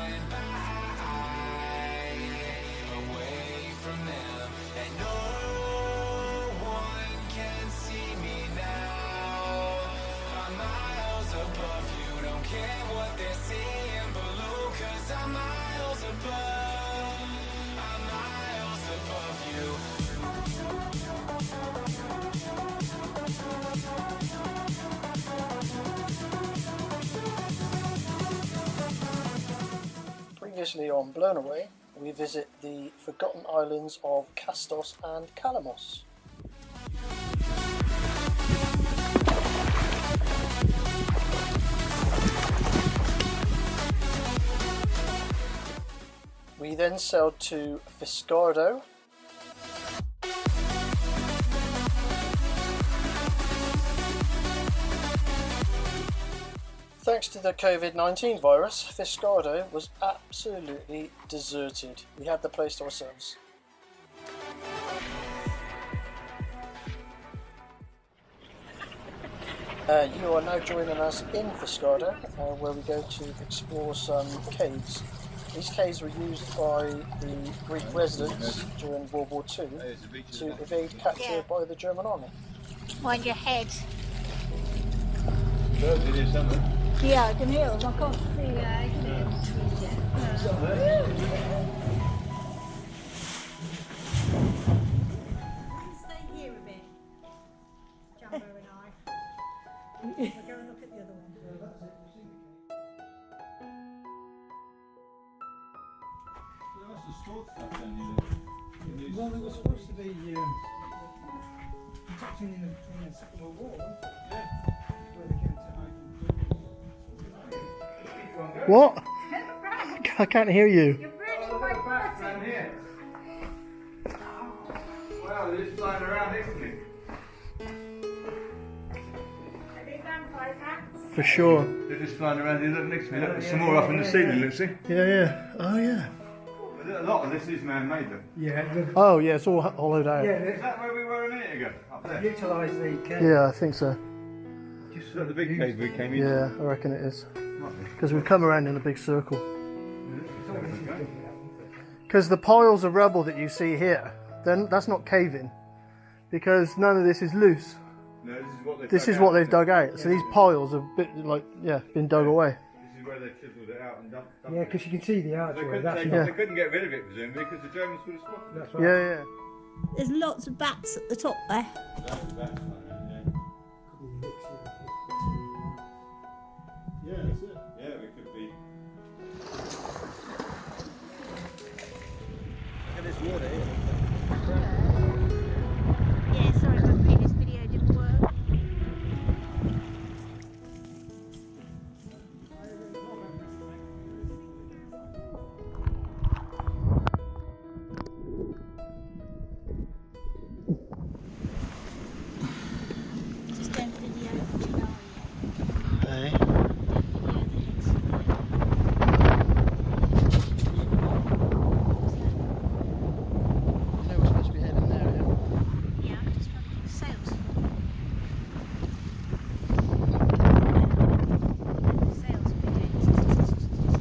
flying by, away from them, and no one can see me now. I'm miles above you, don't care what they're seeing below, 'cause I'm miles above, I'm miles above you. Previously on Blown Away, we visit the forgotten islands of Kastos and Kalamos. We then sailed to Fiscardo. Thanks to the COVID-19 virus, Fiscardo was absolutely deserted. We had the place to ourselves. You are now joining us in Fiscardo, where we go to explore some caves. These caves were used by the Greek residents during World War II to evade capture by the German army. Mind your head. Yeah, I can hear them. I can't see. I can hear them. Stay here a bit, Jumbo and I. We'll go and look at the other one. Well, it was supposed to be protecting in the Second World War. Yeah. Where they came to What? I can't hear you. You're really quite down here. Wow, they're just flying around next to me. Are they vampire cats? For sure. They're just flying around here. Look next to me. Look, there's some more up in the ceiling, look, see? Yeah. Oh, yeah. A lot of this is man-made, though. Yeah, Oh, yeah, it's all hollowed out. Is that where we were a minute ago? Up there? utilise the cave. Yeah, I think so. Is that the big cave we came in? Yeah, I reckon it is. Might be. Because we've come around in a big circle. Because the piles of rubble that you see here, then that's not caving. Because none of this is loose. No, this is what they've This dug is what out. they've dug out. So these piles are been dug away. This is where they chiselled it out and dumped Yeah, it. because you can see the They archway. couldn't, That's they, not. they couldn't get rid of it, presumably, because the Germans would have spotted it. That's right. Yeah. There's lots of bats at the top there. That's right, yeah. Yeah, that's it. Yeah, we could be. Look at this water here. Yeah, sorry, my previous video didn't work. Just don't video the scenario. Hey. Don't video the You know we're supposed to be heading there, yeah? Yeah, I'm just trying to get the sails. Sails are good.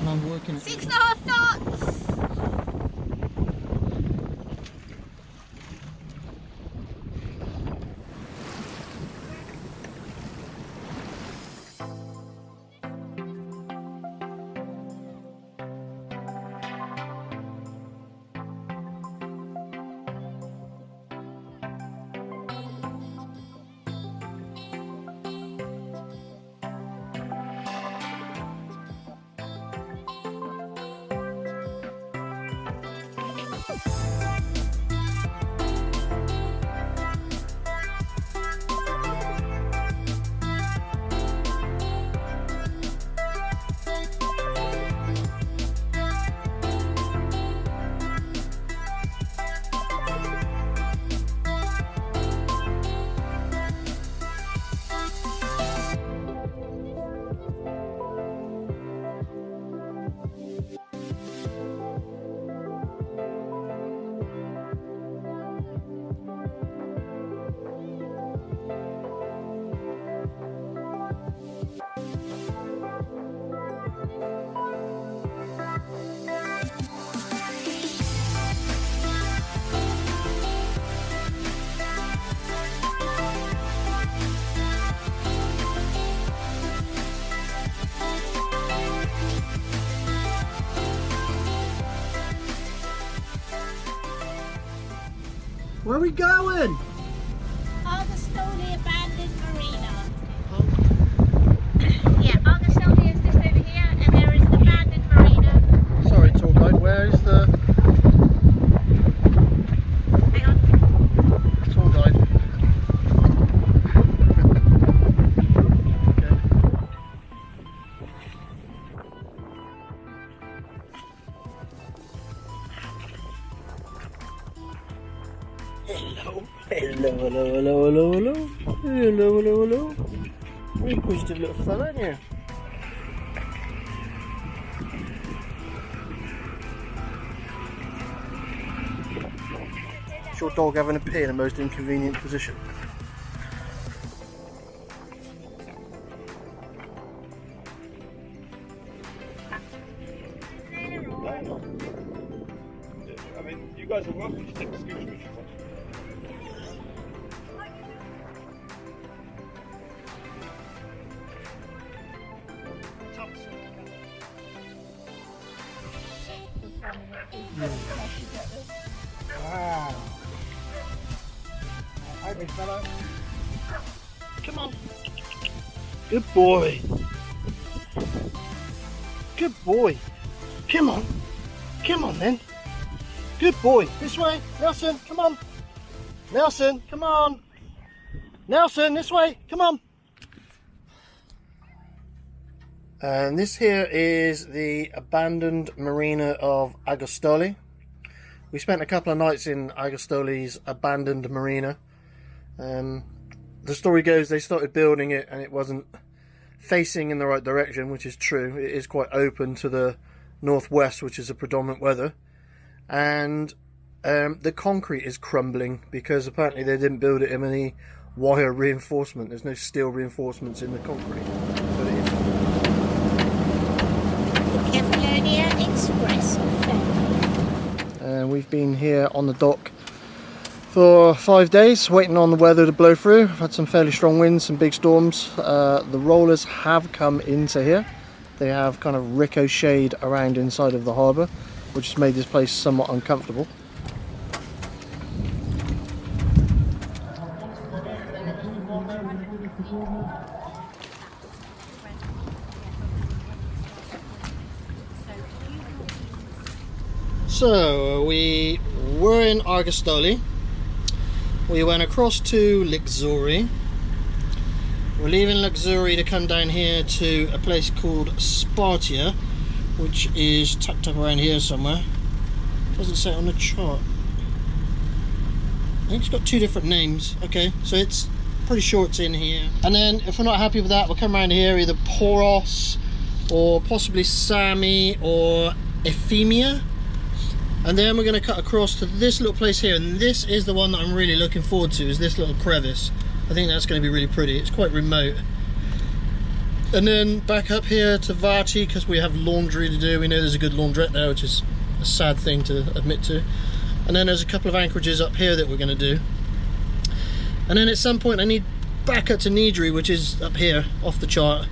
And I'm working at 6.5 knots! Where are we going? Augustoli abandoned marina. Yeah, Augustoli is just over here, and there is the abandoned marina. Sorry, tour guide, where is the Hang on. tour guide? Hello, hello, hello, hello, hello. Hello, hello, hello. You're a inquisitive little fella, aren't you? Is your dog having a pee in a most inconvenient position? I mean, you guys are welcome to take the scooter if you want. Wow. Hi, big fella. Come on. Good boy. Good boy. Come on. Come on then. Good boy. This way. Nelson, come on. Nelson, come on. Nelson, this way. Come on. And this here is the abandoned marina of Augustoli. We spent a couple of nights in Augustoli's abandoned marina. The story goes they started building it and it wasn't facing in the right direction, which is true. It is quite open to the northwest, which is the predominant weather. And the concrete is crumbling because apparently they didn't build it in any wire reinforcement. There's no steel reinforcements in the concrete. But it is. Kefalonia Express. And we've been here on the dock for 5 days waiting on the weather to blow through. We've had some fairly strong winds, some big storms. The rollers have come into here. They have kind of ricocheted around inside of the harbour, which has made this place somewhat uncomfortable. So we were in Augustoli. We went across to Luxury. We're leaving Luxury to come down here to a place called Spartia, which is tucked up around here somewhere. Doesn't say it on the chart. I think it's got two different names. Okay, so it's pretty sure it's in here. And then if we're not happy with that, we'll come around here, either Poros or possibly Sami or Ephemia. And then we're going to cut across to this little place here, and this is the one that I'm really looking forward to, is this little crevice. I think that's going to be really pretty. It's quite remote. And then back up here to Vati, because we have laundry to do. We know there's a good laundrette there, which is a sad thing to admit to. And then there's a couple of anchorages up here that we're going to do. And then at some point I need back up to Nidri, which is up here off the chart,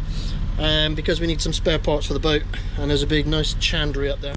because we need some spare parts for the boat. And there's a big nice chandlery up there.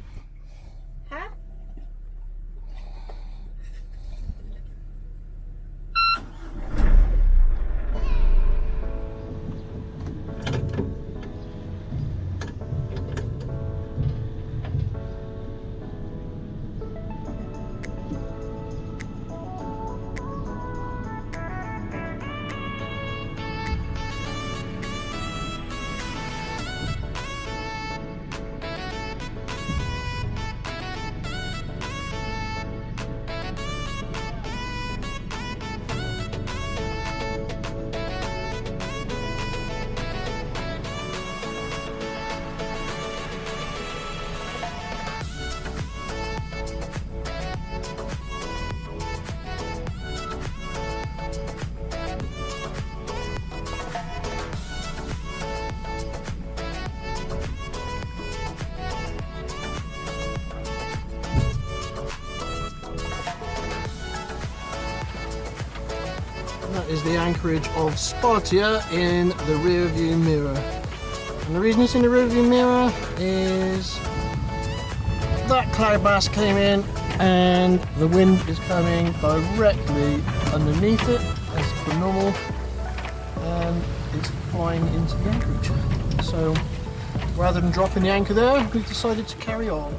that is the anchorage of Spartia in the rear view mirror. And the reason it's in the rear view mirror is that cloud mass came in and the wind is coming directly underneath it as per normal, and it's flying into the anchorage. So rather than dropping the anchor there, we've decided to carry on.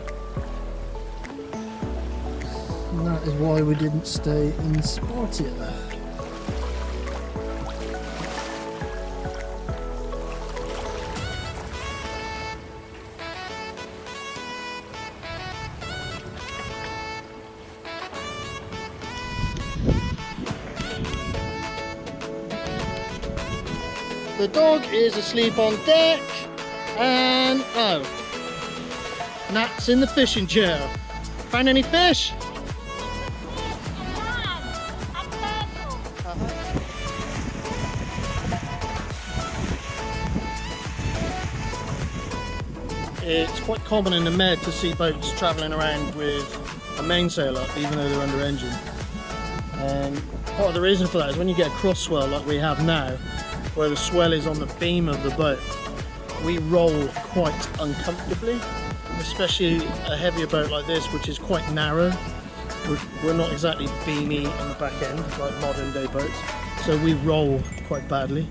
And that is why we didn't stay in Spartia. The dog is asleep on deck, and oh, Nat's in the fishing chair. Find any fish? It's quite common in the Med to see boats travelling around with a mainsail up, even though they're under engine. And part of the reason for that is when you get a cross swell like we have now, where the swell is on the beam of the boat, we roll quite uncomfortably, especially a heavier boat like this, which is quite narrow. We're not exactly beamy on the back end like modern day boats, so we roll quite badly.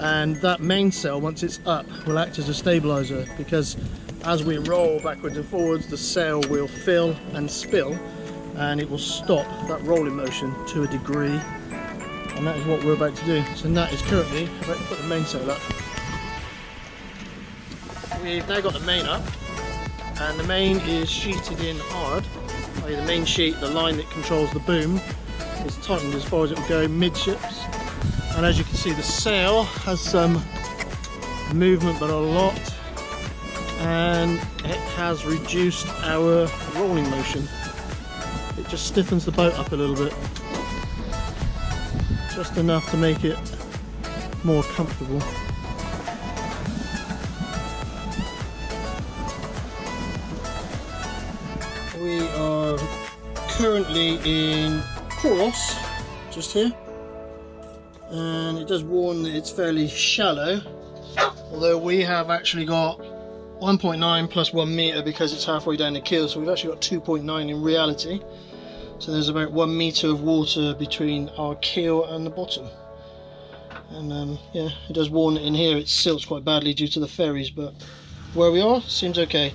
And that mainsail, once it's up, will act as a stabilizer, because as we roll backwards and forwards, the sail will fill and spill, and it will stop that rolling motion to a degree. And that is what we're about to do. So Nat is currently about to put the mainsail up. We've now got the main up, and the main is sheeted in hard. The main sheet, the line that controls the boom, is tightened as far as it will go midships. And as you can see, the sail has some movement, but a lot, and it has reduced our rolling motion. It just stiffens the boat up a little bit, just enough to make it more comfortable. We are currently in Koros, just here. And it does warn that it's fairly shallow, although we have actually got 1.9 plus 1 meter because it's halfway down the keel, so we've actually got 2.9 in reality. So there's about 1 meter of water between our keel and the bottom. And yeah, it does warn that in here it silts quite badly due to the ferries, but where we are seems okay.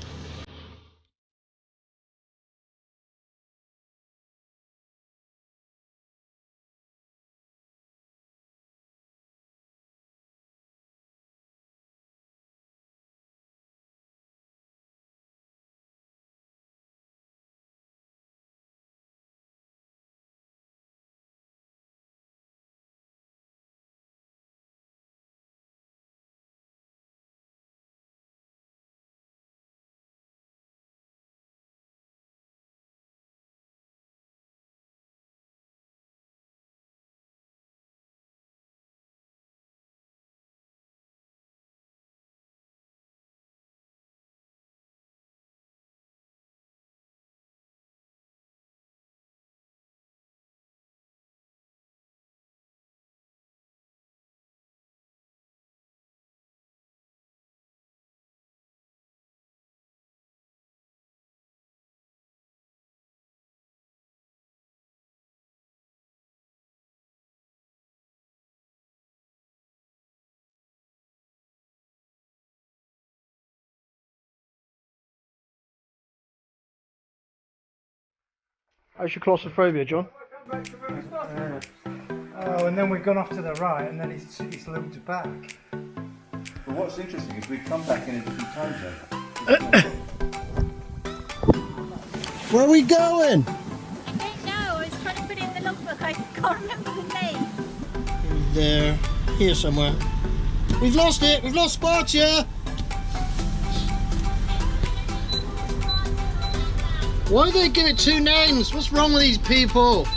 How's your claustrophobia, John? Oh, and then we've gone off to the right, and then he's looped back. But what's interesting is we've come back in a different time zone. Where are we going? I don't know, I was trying to put it in the logbook, I can't remember the name. There, here somewhere. We've lost it, we've lost Spartia! Why do they give it two names? What's wrong with these people?